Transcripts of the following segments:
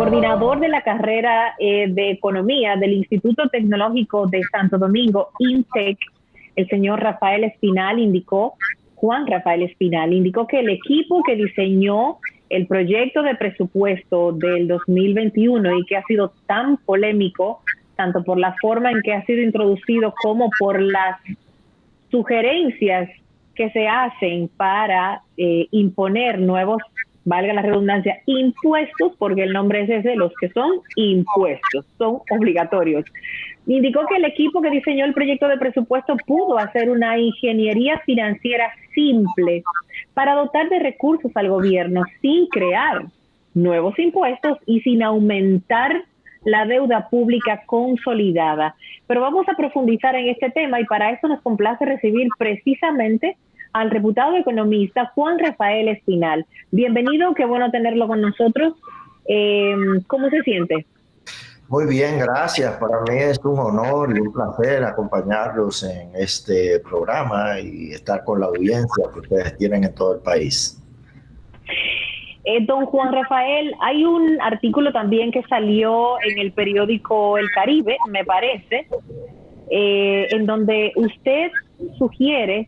coordinador de la carrera de Economía del Instituto Tecnológico de Santo Domingo, INTEC, el señor Juan Rafael Espinal, indicó que el equipo que diseñó el proyecto de presupuesto del 2021 y que ha sido tan polémico, tanto por la forma en que ha sido introducido como por las sugerencias que se hacen para imponer nuevos, valga la redundancia, impuestos, porque el nombre es ese, los que son impuestos, son obligatorios. Indicó que el equipo que diseñó el proyecto de presupuesto pudo hacer una ingeniería financiera simple para dotar de recursos al gobierno sin crear nuevos impuestos y sin aumentar la deuda pública consolidada. Pero vamos a profundizar en este tema y para eso nos complace recibir precisamente al reputado economista Juan Rafael Espinal. Bienvenido, qué bueno tenerlo con nosotros. ¿Cómo se siente? Muy bien, gracias. Para mí es un honor y un placer acompañarlos en este programa y estar con la audiencia que ustedes tienen en todo el país. Don Juan Rafael, hay un artículo también que salió en el periódico El Caribe, me parece, en donde usted sugiere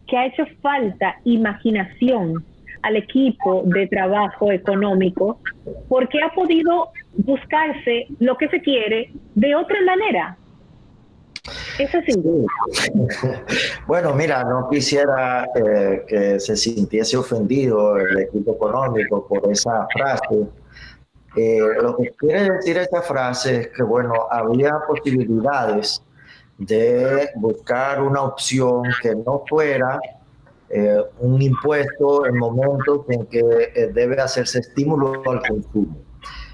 que ha hecho falta imaginación al equipo de trabajo económico porque ha podido buscarse lo que se quiere de otra manera. Eso sin duda. Bueno, mira, no quisiera que se sintiese ofendido el equipo económico por esa frase. Lo que quiere decir esta frase es que, bueno, había posibilidades de buscar una opción que no fuera un impuesto en momentos en que debe hacerse estímulo al consumo.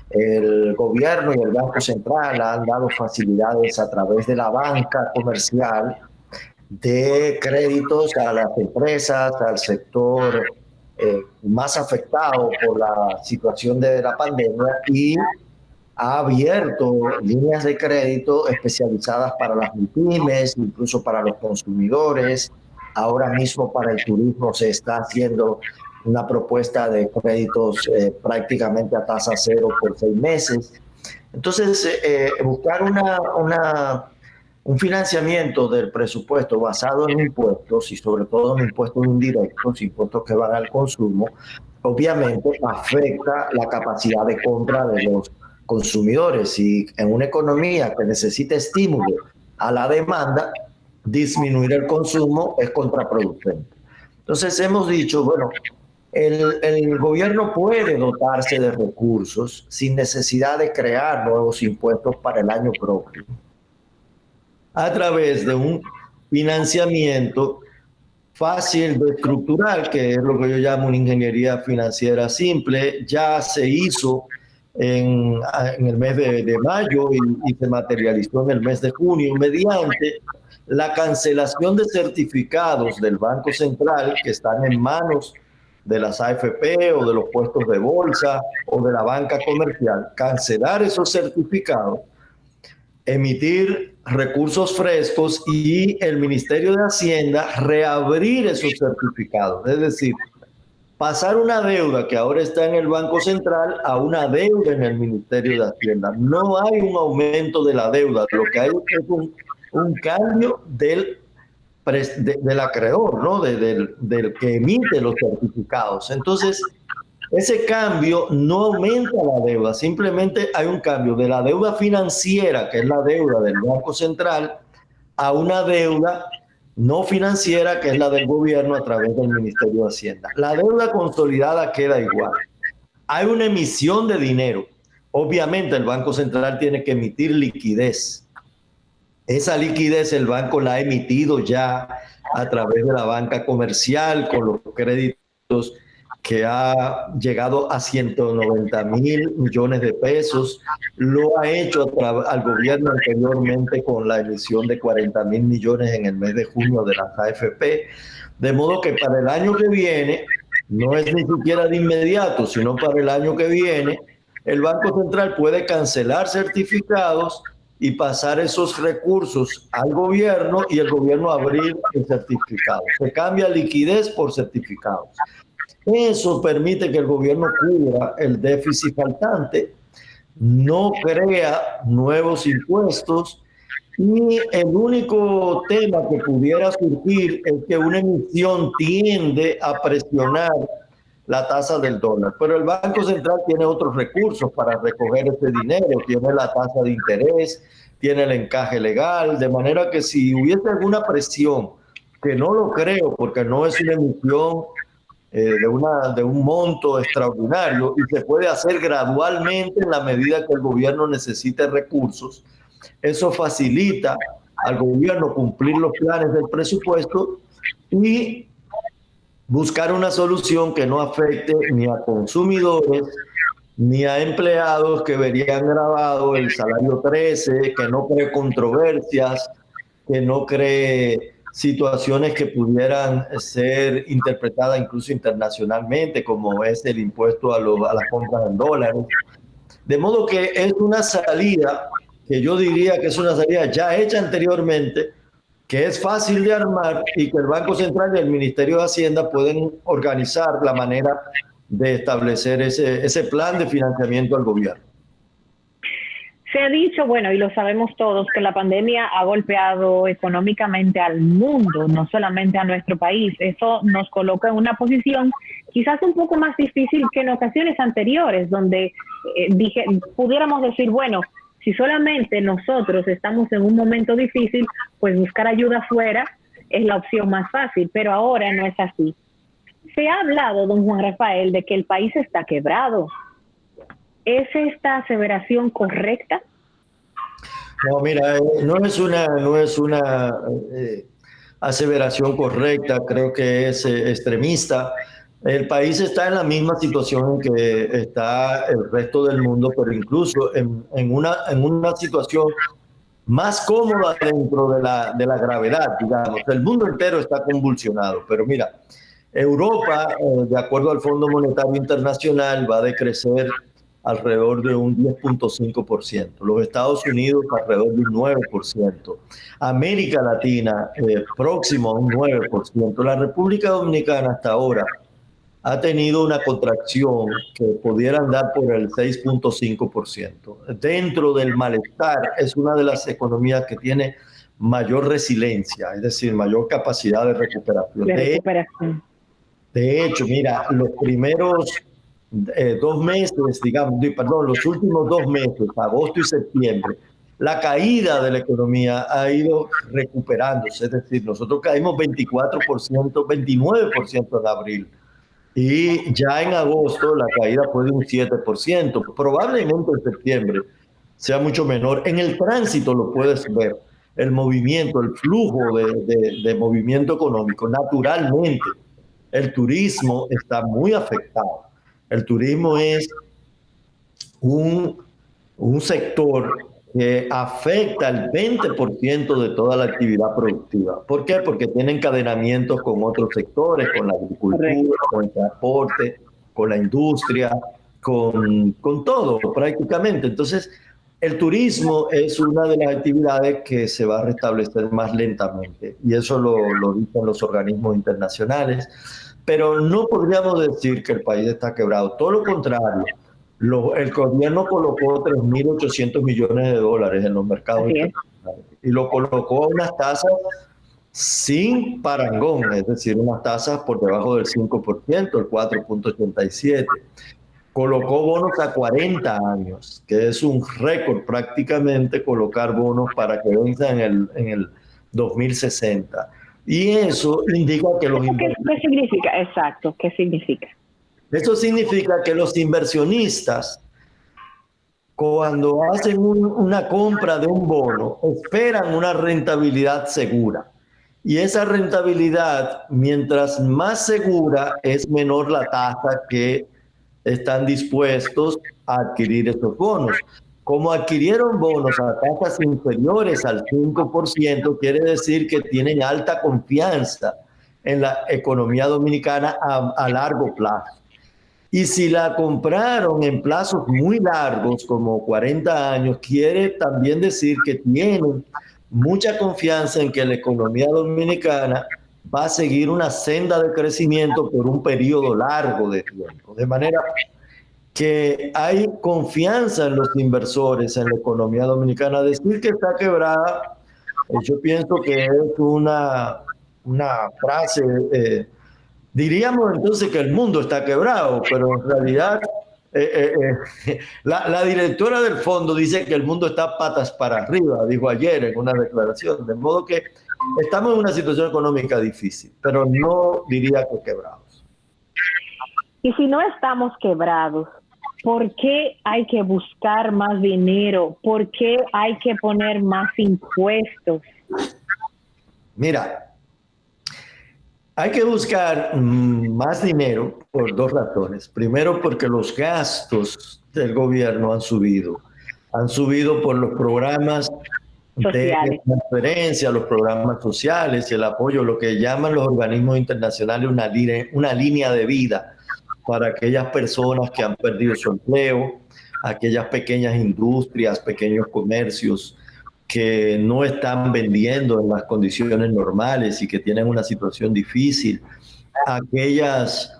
El gobierno y el Banco Central han dado facilidades a través de la banca comercial de créditos a las empresas, al sector más afectado por la situación de la pandemia y ha abierto líneas de crédito especializadas para las pymes, incluso para los consumidores. Ahora mismo para el turismo se está haciendo una propuesta de créditos prácticamente a tasa cero por 6 meses. Entonces, buscar un financiamiento del presupuesto basado en impuestos y sobre todo en impuestos indirectos, impuestos que van al consumo, obviamente afecta la capacidad de compra de los consumidores y en una economía que necesita estímulo a la demanda, disminuir el consumo es contraproducente. Entonces hemos dicho, bueno, el gobierno puede dotarse de recursos sin necesidad de crear nuevos impuestos para el año próximo a través de un financiamiento fácil de estructural, que es lo que yo llamo una ingeniería financiera simple. Ya se hizo en el mes de mayo y se materializó en el mes de junio mediante la cancelación de certificados del Banco Central que están en manos de las AFP o de los puestos de bolsa o de la banca comercial. Cancelar esos certificados, emitir recursos frescos y el Ministerio de Hacienda reabrir esos certificados. Es decir, pasar una deuda que ahora está en el Banco Central a una deuda en el Ministerio de Hacienda. No hay un aumento de la deuda, lo que hay es un cambio del acreedor, ¿no? del que emite los certificados. Entonces, ese cambio no aumenta la deuda, simplemente hay un cambio de la deuda financiera, que es la deuda del Banco Central, a una deuda no financiera, que es la del gobierno a través del Ministerio de Hacienda. La deuda consolidada queda igual. Hay una emisión de dinero. Obviamente el Banco Central tiene que emitir liquidez. Esa liquidez el banco la ha emitido ya a través de la banca comercial con los créditos que ha llegado a 190,000 millones de pesos. Lo ha hecho al gobierno anteriormente con la emisión de 40,000 millones en el mes de junio de las AFP. De modo que para el año que viene, no es ni siquiera de inmediato, sino para el año que viene, el Banco Central puede cancelar certificados y pasar esos recursos al gobierno y el gobierno abrir el certificado. Se cambia liquidez por certificados. Eso permite que el gobierno cubra el déficit faltante no crea nuevos impuestos y el único tema que pudiera surgir es que una emisión tiende a presionar la tasa del dólar, pero el Banco Central tiene otros recursos para recoger ese dinero, tiene la tasa de interés, tiene el encaje legal, de manera que si hubiese alguna presión, que no lo creo porque no es una emisión de un monto extraordinario y se puede hacer gradualmente en la medida que el gobierno necesite recursos. Eso facilita al gobierno cumplir los planes del presupuesto y buscar una solución que no afecte ni a consumidores ni a empleados, que verían grabado el salario 13, que no cree controversias, que no cree situaciones que pudieran ser interpretadas incluso internacionalmente, como es el impuesto a las compras en dólares. De modo que es una salida que yo diría que es una salida ya hecha anteriormente, que es fácil de armar y que el Banco Central y el Ministerio de Hacienda pueden organizar la manera de establecer ese plan de financiamiento al gobierno. Se ha dicho, bueno, y lo sabemos todos, que la pandemia ha golpeado económicamente al mundo, no solamente a nuestro país. Eso nos coloca en una posición quizás un poco más difícil que en ocasiones anteriores, donde pudiéramos decir, bueno, si solamente nosotros estamos en un momento difícil, pues buscar ayuda afuera es la opción más fácil, pero ahora no es así. Se ha hablado, don Juan Rafael, de que el país está quebrado. ¿Es esta aseveración correcta? No, mira, no es una aseveración correcta, creo que es extremista. El país está en la misma situación en que está el resto del mundo, pero incluso en una situación más cómoda dentro de la gravedad, digamos. El mundo entero está convulsionado, pero mira, Europa, de acuerdo al Fondo Monetario Internacional, va a decrecer alrededor de un 10.5%. Los Estados Unidos alrededor de un 9%. América Latina próximo a un 9%. La República Dominicana hasta ahora ha tenido una contracción que pudiera andar por el 6.5%. Dentro del malestar, es una de las economías que tiene mayor resiliencia, es decir, mayor capacidad de recuperación. De hecho, mira, los primeros 2 meses, digamos, los últimos 2 meses, agosto y septiembre, la caída de la economía ha ido recuperándose, es decir, nosotros caímos 24%, 29% en abril. Y ya en agosto la caída fue de un 7%. Probablemente en septiembre sea mucho menor. En el tránsito lo puedes ver, el movimiento, el flujo de movimiento económico. Naturalmente, el turismo está muy afectado. El turismo es un sector que afecta el 20% de toda la actividad productiva. ¿Por qué? Porque tiene encadenamientos con otros sectores, con la agricultura, con el transporte, con la industria, con todo prácticamente. Entonces, el turismo es una de las actividades que se va a restablecer más lentamente, y eso lo dicen los organismos internacionales. Pero no podríamos decir que el país está quebrado, todo lo contrario. El gobierno colocó 3.800 millones de dólares en los mercados internacionales y lo colocó a unas tasas sin parangón, es decir, unas tasas por debajo del 5%, el 4.87%. Colocó bonos a 40 años, que es un récord prácticamente colocar bonos para que venzan en el 2060. Y eso indica que los ¿Qué significa? Exacto, ¿qué significa? Eso significa que los inversionistas, cuando hacen una compra de un bono, esperan una rentabilidad segura. Y esa rentabilidad, mientras más segura, es menor la tasa que están dispuestos a adquirir estos bonos. Como adquirieron bonos a tasas inferiores al 5%, quiere decir que tienen alta confianza en la economía dominicana a largo plazo. Y si la compraron en plazos muy largos, como 40 años, quiere también decir que tienen mucha confianza en que la economía dominicana va a seguir una senda de crecimiento por un periodo largo de tiempo. De manera que hay confianza en los inversores en la economía dominicana. Decir que está quebrada, yo pienso que es una frase, diríamos entonces que el mundo está quebrado, pero en realidad la directora del fondo dice que el mundo está patas para arriba, dijo ayer en una declaración, de modo que estamos en una situación económica difícil, pero no diría que quebrados. Y si no estamos quebrados, ¿por qué hay que buscar más dinero? ¿Por qué hay que poner más impuestos? Mira, hay que buscar más dinero por dos razones. Primero, porque los gastos del gobierno han subido. Han subido por los programas sociales, de transferencia, los programas sociales y el apoyo, lo que llaman los organismos internacionales una línea de vida para aquellas personas que han perdido su empleo, aquellas pequeñas industrias, pequeños comercios que no están vendiendo en las condiciones normales y que tienen una situación difícil, aquellas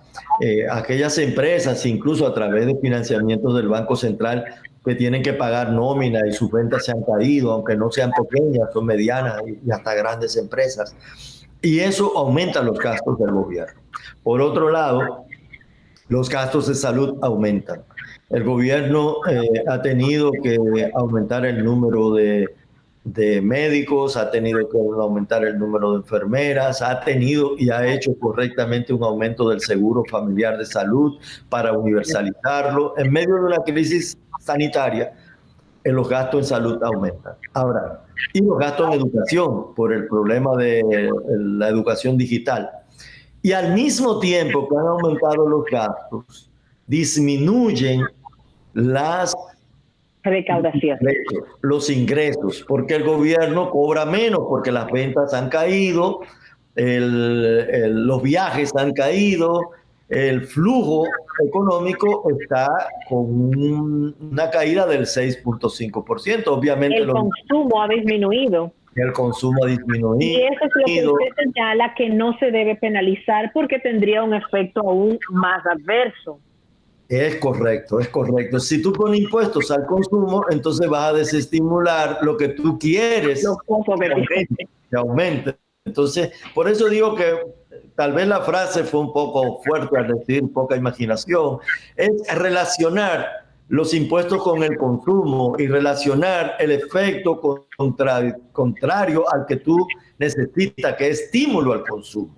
empresas, incluso a través de financiamientos del Banco Central, que tienen que pagar nómina y sus ventas se han caído, aunque no sean pequeñas, son medianas y hasta grandes empresas. Y eso aumenta los gastos del gobierno. Por otro lado, los gastos de salud aumentan. El gobierno ha tenido que aumentar el número de médicos, ha tenido que aumentar el número de enfermeras, ha tenido y ha hecho correctamente un aumento del seguro familiar de salud para universalizarlo. En medio de una crisis sanitaria, los gastos en salud aumentan. Ahora, y los gastos en educación por el problema de la educación digital. Y al mismo tiempo que han aumentado los gastos, disminuyen las recaudación, los ingresos, porque el gobierno cobra menos, porque las ventas han caído, los viajes han caído, el flujo económico está con una caída del 6.5%. Obviamente el consumo ha disminuido. El consumo ha disminuido. Y eso es lo que usted señala, que no se debe penalizar porque tendría un efecto aún más adverso. Es correcto, es correcto. Si tú pones impuestos al consumo, entonces vas a desestimular lo que tú quieres que aumente. Entonces, por eso digo que tal vez la frase fue un poco fuerte al decir poca imaginación. Es relacionar los impuestos con el consumo y relacionar el efecto contrario al que tú necesitas, que es estímulo al consumo.